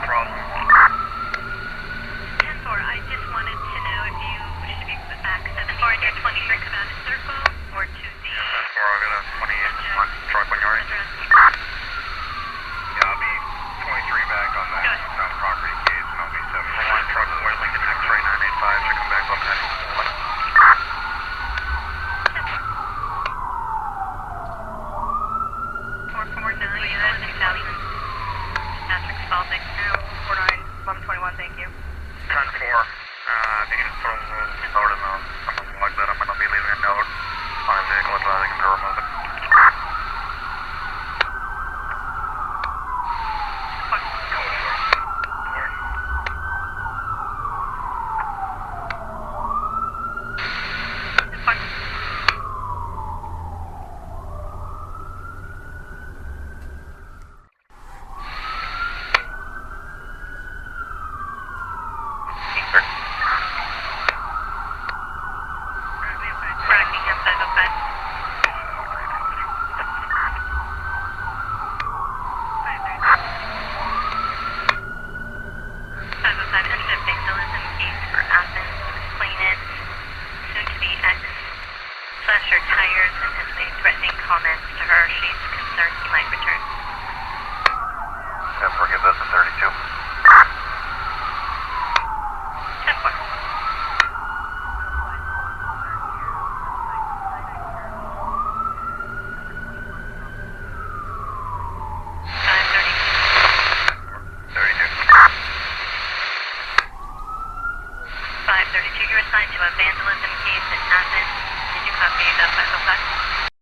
problem. 10-4, I just wanted to know if you wish to be put back 7-4 near 23 Cabana Circle or to the... Yeah, 10-4, I'll get a 28 truck when you're ready. address. Yeah, I'll be 23 back on that property case, and I'll be 7-4 truck and wait Lincoln X-ray 985 to come back up and 449, 2000. Patrick Spalding. 49, 1121, thank you. 10-4. If you can just put a little note in the log that I'm going to be leaving a note on a vehicle advising him to remove it. Rockingham 505. Vandalism case for Athens, explainant, soon to be ex, slashed her tires and has made threatening comments to her. She's concerned he might return. Yeah, forgive this at 32. 10-4. You're assigned to a vandalism case in Athens. Did you copy the 505?